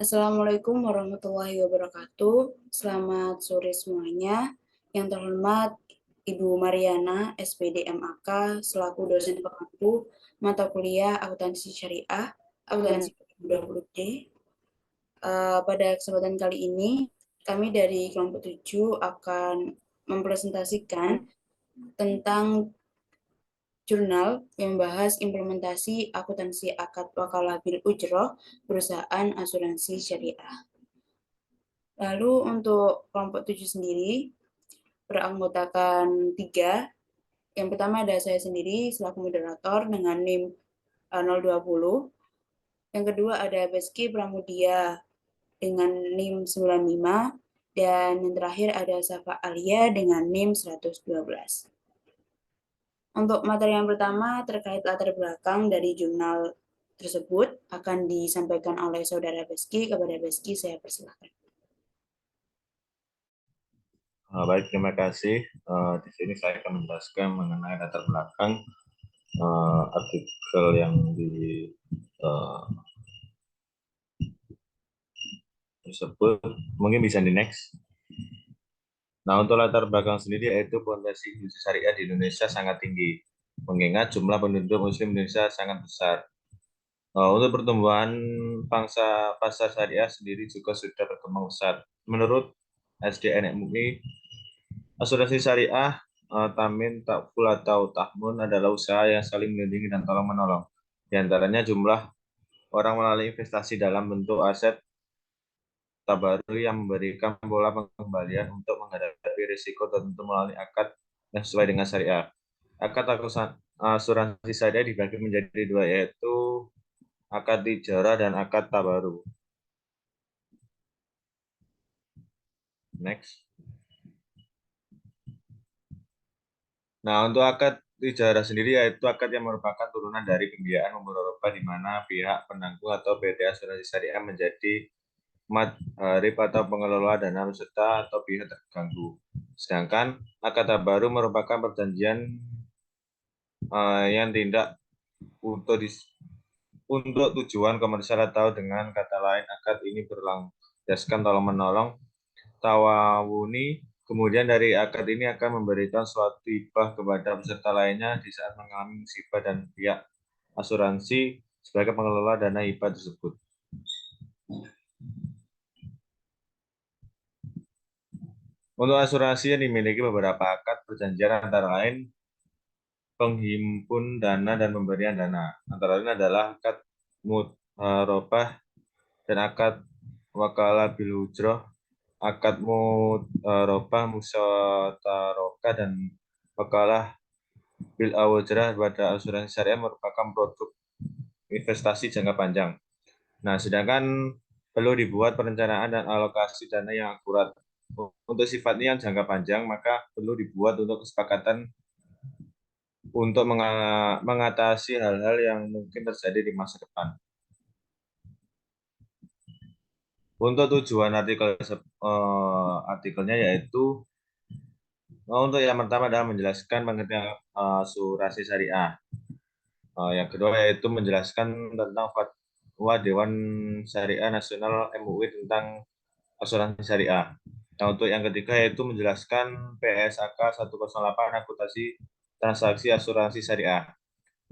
Assalamualaikum warahmatullahi wabarakatuh. Selamat sore semuanya. Yang terhormat Ibu Mariana, SPD MAK, selaku dosen pengampu mata kuliah Akuntansi Syariah, Akuntansi 2020D. Pada kesempatan kali ini, kami dari kelompok 7 akan mempresentasikan tentang jurnal yang membahas implementasi akuntansi akad wakalah bil ujroh perusahaan asuransi syariah. Lalu untuk kelompok 7 sendiri beranggotakan 3. Yang pertama ada saya sendiri selaku moderator dengan NIM 020. Yang kedua ada Beski Pramudia dengan NIM 95. Dan yang terakhir ada Safa Alia dengan NIM 112. Untuk materi yang pertama terkait latar belakang dari jurnal tersebut akan disampaikan oleh Saudara Beski. Kepada Beski saya persilakan. Baik, terima kasih. Di sini saya akan menjelaskan mengenai latar belakang artikel yang disebut. Mungkin bisa di next. Nah, untuk latar belakang sendiri yaitu fondasi industri syariah di Indonesia sangat tinggi, mengingat jumlah penduduk Muslim Indonesia sangat besar. Untuk pertumbuhan pangsa pasar syariah sendiri juga sudah berkembang pesat. Menurut SDN MUI, asuransi syariah, tamin, takful, atau tahmun adalah usaha yang saling melindungi dan tolong-menolong. Di antaranya jumlah orang melalui investasi dalam bentuk aset tabaru yang memberikan pola pengembalian untuk menghadapi risiko tertentu melalui akad yang sesuai dengan syariah. Akad asuransi syariah dibagi menjadi dua, yaitu akad ijarah dan akad tabaru. Next. Nah, untuk akad ijarah sendiri yaitu akad yang merupakan turunan dari pembiayaan umur Eropa di mana pihak penanggung atau PT Asuransi Syariah menjadi madharib atau pengelola dana peserta atau pihak terganggu. Sedangkan akad tabaru merupakan perjanjian yang tindak untuk tujuan komersial atau dengan kata lain akad ini berlandaskan tolong menolong tawawuni. Kemudian dari akad ini akan memberikan suatu hibah kepada peserta lainnya di saat mengalami musibah dan pihak asuransi sebagai pengelola dana hibah tersebut. Untuk asuransi yang dimiliki beberapa akad perjanjian antara lain penghimpun dana dan pemberian dana. Antara lain adalah akad mudharabah dan akad wakalah bil ujroh, akad mudharabah musyatarokah dan wakalah bil awjrah pada asuransi syariah merupakan produk investasi jangka panjang. Nah, sedangkan perlu dibuat perencanaan dan alokasi dana yang akurat. Untuk sifatnya yang jangka panjang, maka perlu dibuat untuk kesepakatan untuk mengatasi hal-hal yang mungkin terjadi di masa depan. Untuk tujuan artikelnya yaitu untuk yang pertama adalah menjelaskan pengertian asuransi syariah. Yang kedua yaitu menjelaskan tentang fatwa Dewan Syariah Nasional MUI tentang asuransi syariah. Nah, untuk yang ketiga yaitu menjelaskan PSAK 108 akuntansi transaksi asuransi syariah.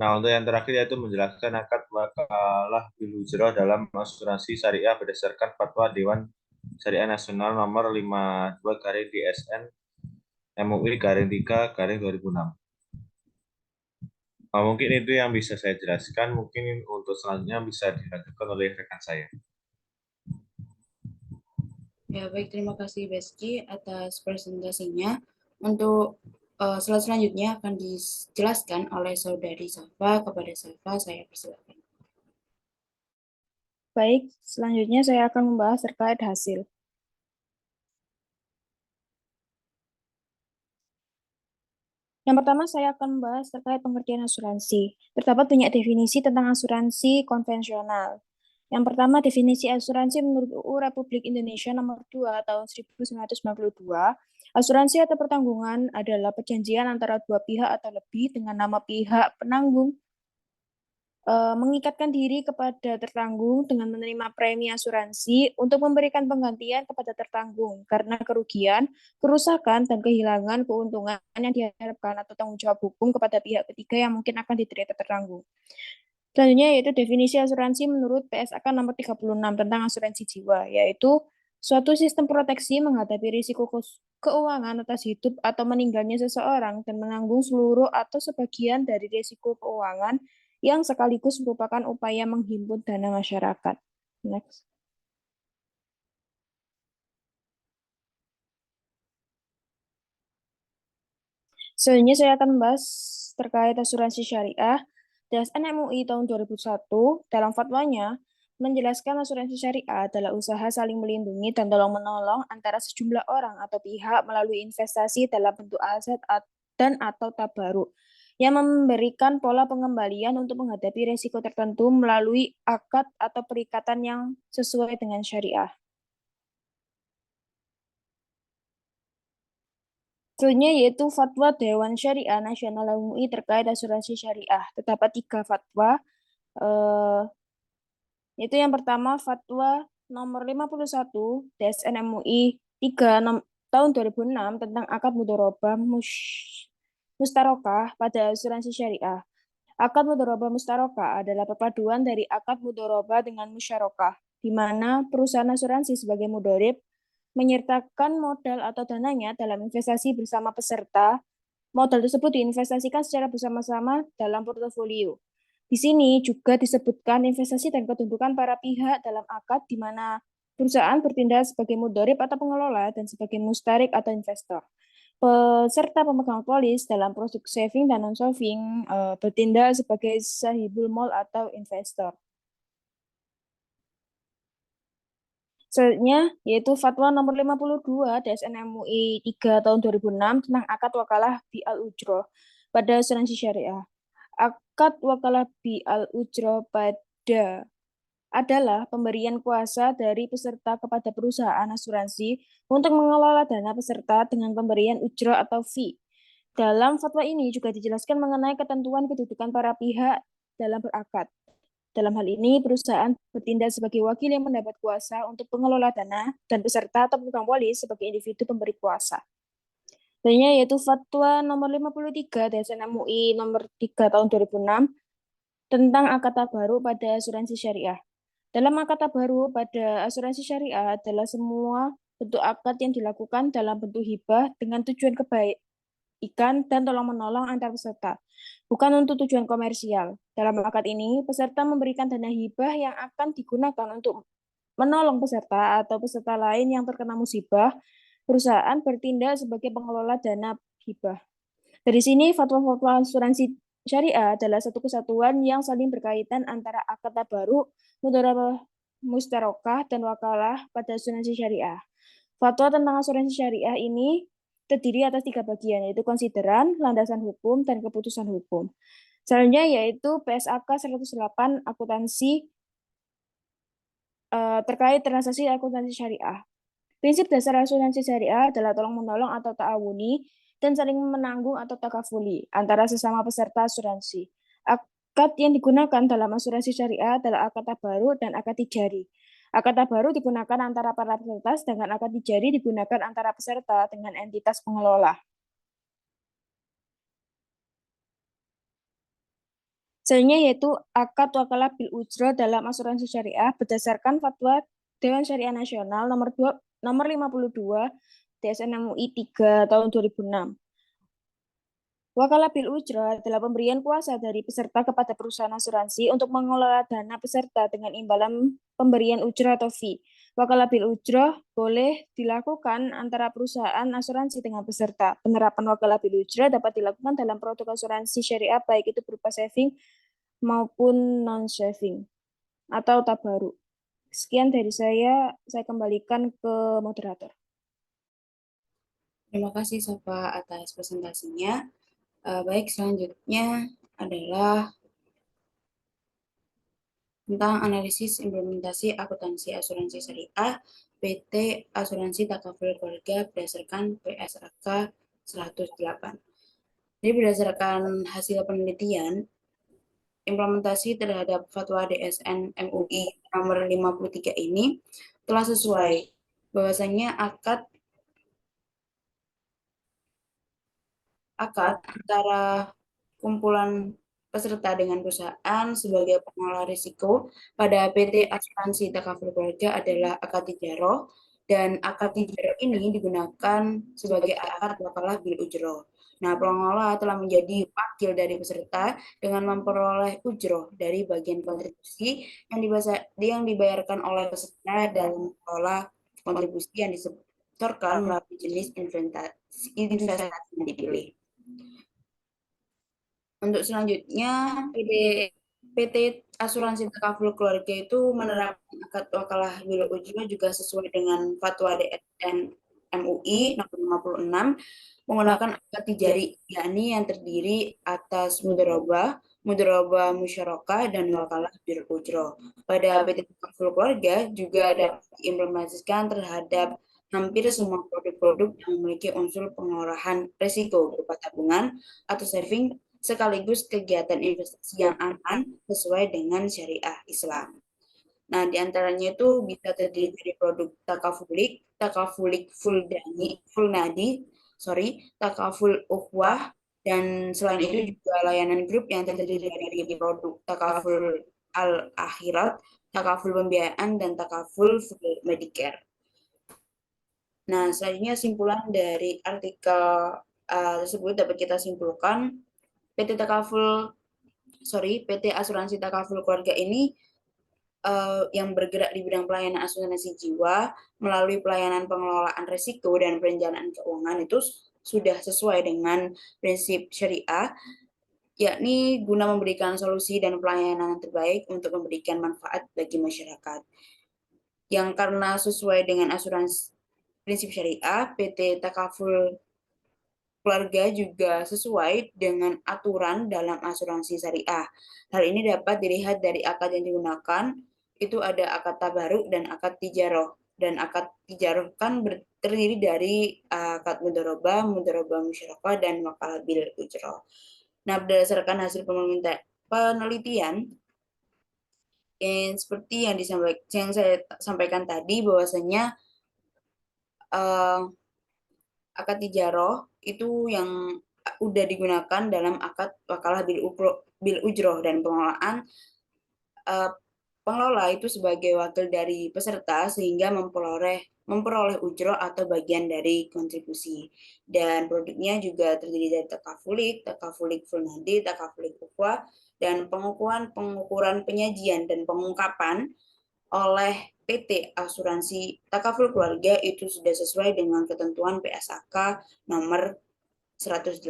Nah, untuk yang terakhir yaitu menjelaskan akad wakalah bil ujroh dalam asuransi syariah berdasarkan fatwa Dewan Syariah Nasional nomor 52/DSN MUI/3/2006. Mungkin itu yang bisa saya jelaskan. Mungkin untuk selanjutnya bisa dilanjutkan oleh rekan saya. Ya, baik, terima kasih Beski atas presentasinya. Untuk slide selanjutnya akan dijelaskan oleh Saudari Safa. Kepada Safa, saya persilakan. Baik, selanjutnya saya akan membahas terkait hasil. Yang pertama, saya akan membahas terkait pengertian asuransi. Terdapat banyak definisi tentang asuransi konvensional. Yang pertama, definisi asuransi menurut UU Republik Indonesia Nomor 2 Tahun 1992. Asuransi atau pertanggungan adalah perjanjian antara dua pihak atau lebih dengan nama pihak penanggung mengikatkan diri kepada tertanggung dengan menerima premi asuransi untuk memberikan penggantian kepada tertanggung karena kerugian, kerusakan, dan kehilangan keuntungan yang diharapkan atau tanggung jawab hukum kepada pihak ketiga yang mungkin akan diterima tertanggung. Selanjutnya yaitu definisi asuransi menurut PSAK nomor 36 tentang asuransi jiwa, yaitu suatu sistem proteksi menghadapi risiko keuangan atas hidup atau meninggalnya seseorang dan menanggung seluruh atau sebagian dari risiko keuangan yang sekaligus merupakan upaya menghimpun dana masyarakat. Next. Selanjutnya saya akan membahas terkait asuransi syariah. DSN MUI tahun 2001 dalam fatwanya menjelaskan asuransi syariah adalah usaha saling melindungi dan tolong-menolong antara sejumlah orang atau pihak melalui investasi dalam bentuk aset dan atau tabaruk yang memberikan pola pengembalian untuk menghadapi risiko tertentu melalui akad atau perikatan yang sesuai dengan syariah. Selanjutnya yaitu Fatwa Dewan Syariah Nasional MUI terkait asuransi syariah. Terdapat 3 fatwa, yaitu yang pertama Fatwa nomor 51 DSN MUI 3 tahun 2006 tentang akad mudharabah mustarokah pada asuransi syariah. Akad mudharabah mustarokah adalah perpaduan dari akad mudharabah dengan musyarakah, di mana perusahaan asuransi sebagai mudharib menyertakan modal atau dananya dalam investasi bersama peserta. Modal tersebut diinvestasikan secara bersama-sama dalam portofolio. Di sini juga disebutkan investasi dan kedudukan para pihak dalam akad di mana perusahaan bertindak sebagai mudharib atau pengelola dan sebagai mustarik atau investor. Peserta pemegang polis dalam produk saving dan non-saving bertindak sebagai sahibul mol atau investor. Selanjutnya, yaitu Fatwa nomor 52 DSN MUI 3 tahun 2006 tentang akad wakalah bi al-ujroh pada asuransi syariah. Akad wakalah bi al-ujroh adalah pemberian kuasa dari peserta kepada perusahaan asuransi untuk mengelola dana peserta dengan pemberian ujroh atau fee. Dalam fatwa ini juga dijelaskan mengenai ketentuan kedudukan para pihak dalam berakad. Dalam hal ini, perusahaan bertindak sebagai wakil yang mendapat kuasa untuk pengelola dana dan peserta atau pemegang polis sebagai individu pemberi kuasa. Lainnya yaitu Fatwa nomor 53 DSN MUI nomor 3 tahun 2006 tentang akad tabaruk pada asuransi syariah. Dalam akad tabaruk pada asuransi syariah adalah semua bentuk akad yang dilakukan dalam bentuk hibah dengan tujuan kebaikan dan tolong-menolong antar peserta, bukan untuk tujuan komersial. Dalam akad ini, peserta memberikan dana hibah yang akan digunakan untuk menolong peserta atau peserta lain yang terkena musibah. Perusahaan bertindak sebagai pengelola dana hibah. Dari sini, fatwa-fatwa asuransi syariah adalah satu kesatuan yang saling berkaitan antara akad tabaruk, mudharabah mustarokah, dan wakalah pada asuransi syariah. Fatwa tentang asuransi syariah ini terdiri atas 3 bagian, yaitu konsideran, landasan hukum, dan keputusan hukum. Selanjutnya yaitu PSAK 108 akuntansi terkait transaksi akuntansi syariah. Prinsip dasar asuransi syariah adalah tolong-menolong atau ta'awuni dan saling menanggung atau takafuli antara sesama peserta asuransi. Akad yang digunakan dalam asuransi syariah adalah akad tabaruk dan akad tijari. Akad tabaruk digunakan antara para peserta, sedangkan akad tijari digunakan antara peserta dengan entitas pengelola. Selanjutnya yaitu akad wakalah bil ujroh dalam asuransi syariah berdasarkan fatwa Dewan Syariah Nasional nomor 52 DSN MUI 3 tahun 2006. Wakalah bil ujroh adalah pemberian kuasa dari peserta kepada perusahaan asuransi untuk mengelola dana peserta dengan imbalan pemberian ujroh atau fee. Wakalah bil ujroh boleh dilakukan antara perusahaan asuransi dengan peserta. Penerapan wakalah bil ujroh dapat dilakukan dalam produk asuransi syariah baik itu berupa saving maupun non-saving atau tabaruk. Sekian dari saya kembalikan ke moderator. Terima kasih Safa atas presentasinya. Baik, selanjutnya adalah tentang analisis implementasi akuntansi asuransi syariah PT Asuransi Takaful Keluarga berdasarkan PSAK 108. Jadi berdasarkan hasil penelitian implementasi terhadap fatwa DSN MUI nomor 53 ini telah sesuai, bahwasanya akad antara kumpulan peserta dengan perusahaan sebagai pengelola risiko pada PT Asuransi Takaful Keluarga adalah akad tijaroh, dan akad tijaroh ini digunakan sebagai akad wakalah bil ujroh. Nah, pengelola telah menjadi wakil dari peserta dengan memperoleh ujroh dari bagian kontribusi yang dibayarkan oleh peserta dalam mengelola kontribusi yang disetorkan melalui jenis investasi yang dipilih. Untuk selanjutnya, PT Asuransi Takaful Keluarga itu menerapkan akad wakalah bil ujroh juga sesuai dengan fatwa DSN MUI nomor 56 menggunakan akad tijari, yakni yang terdiri atas mudharabah, musyarakah, dan wakalah bil ujroh. Pada PT Takaful Keluarga juga dapat diimplementasikan terhadap hampir semua produk-produk yang memiliki unsur pengolahan risiko berupa tabungan atau saving sekaligus kegiatan investasi yang aman sesuai dengan syariah Islam. Nah, diantaranya itu bisa terdiri dari produk takafulik full nadi, takaful ukhwah, dan selain itu juga layanan grup yang terdiri dari produk takaful al-akhirat, takaful pembiayaan, dan takaful full medicare. Nah, selanjutnya simpulan dari artikel tersebut dapat kita simpulkan PT Asuransi Takaful Keluarga ini yang bergerak di bidang pelayanan asuransi jiwa melalui pelayanan pengelolaan risiko dan perencanaan keuangan itu sudah sesuai dengan prinsip syariah, yakni guna memberikan solusi dan pelayanan terbaik untuk memberikan manfaat bagi masyarakat. Yang karena sesuai dengan asuransi prinsip syariah, PT Takaful Keluarga juga sesuai dengan aturan dalam asuransi syariah. Hal ini dapat dilihat dari akad yang digunakan, itu ada akad tabaruk dan akad tijaroh. Dan akad tijaroh kan terdiri dari akad mudharabah musyarakah, dan wakalah bil ujroh. Nah, berdasarkan hasil penelitian, seperti yang saya sampaikan tadi, bahwasanya akad tijaroh itu yang udah digunakan dalam akad wakalah bil ujroh, dan pengelola itu sebagai wakil dari peserta sehingga memperoleh ujroh atau bagian dari kontribusi. Dan produknya juga terdiri dari takafulik full nadi, takafulik ukhwah, dan pengukuran penyajian dan pengungkapan oleh PT Asuransi Takaful Keluarga itu sudah sesuai dengan ketentuan PSAK nomor 108.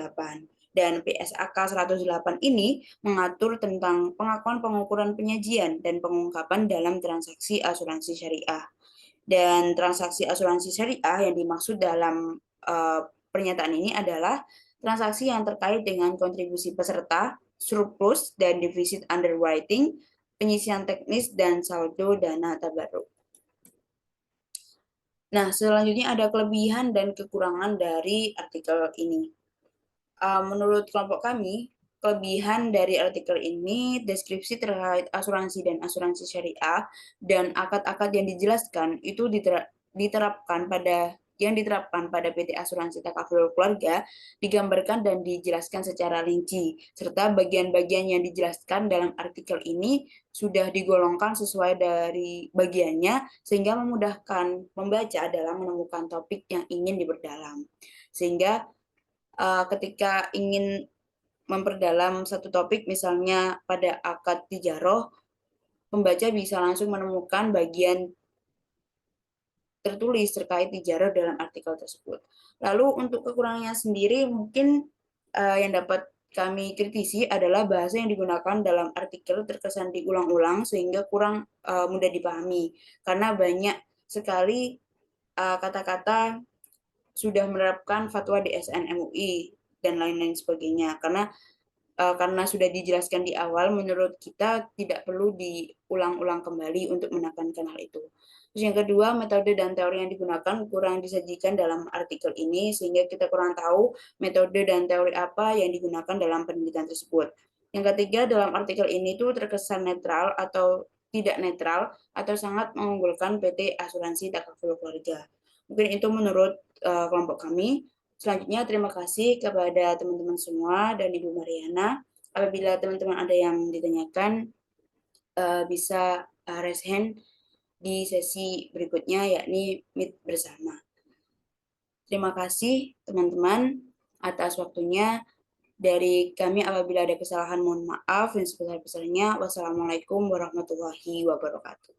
Dan PSAK 108 ini mengatur tentang pengakuan pengukuran penyajian dan pengungkapan dalam transaksi asuransi syariah. Dan transaksi asuransi syariah yang dimaksud dalam pernyataan ini adalah transaksi yang terkait dengan kontribusi peserta, surplus dan defisit underwriting, penyisian teknis, dan saldo dana tabarruk. Nah, selanjutnya ada kelebihan dan kekurangan dari artikel ini. Menurut kelompok kami, kelebihan dari artikel ini, deskripsi terkait asuransi dan asuransi syariah, dan akad-akad yang dijelaskan itu diterapkan pada PT Asuransi Takaful Keluarga digambarkan dan dijelaskan secara rinci, serta bagian-bagian yang dijelaskan dalam artikel ini sudah digolongkan sesuai dari bagiannya sehingga memudahkan pembaca dalam menemukan topik yang ingin diperdalam. Sehingga ketika ingin memperdalam satu topik, misalnya pada akad tijaroh, pembaca bisa langsung menemukan bagian tertulis terkait tijaroh dalam artikel tersebut. Lalu untuk kekurangannya sendiri, mungkin yang dapat kami kritisi adalah bahasa yang digunakan dalam artikel terkesan diulang-ulang sehingga kurang mudah dipahami, karena banyak sekali kata-kata sudah menerapkan fatwa DSN MUI dan lain-lain sebagainya. Karena sudah dijelaskan di awal, menurut kita tidak perlu diulang-ulang kembali untuk menekankan hal itu. Terus yang kedua, metode dan teori yang digunakan kurang disajikan dalam artikel ini, sehingga kita kurang tahu metode dan teori apa yang digunakan dalam penelitian tersebut. Yang ketiga, dalam artikel ini tuh terkesan netral atau tidak netral atau sangat mengunggulkan PT Asuransi Takaful Keluarga. Mungkin itu menurut kelompok kami. Selanjutnya, terima kasih kepada teman-teman semua dan Ibu Mariana. Apabila teman-teman ada yang ditanyakan, bisa raise hand di sesi berikutnya, yakni meet bersama. Terima kasih teman-teman atas waktunya. Dari kami apabila ada kesalahan mohon maaf dan sebesar-besarnya. Wassalamualaikum warahmatullahi wabarakatuh.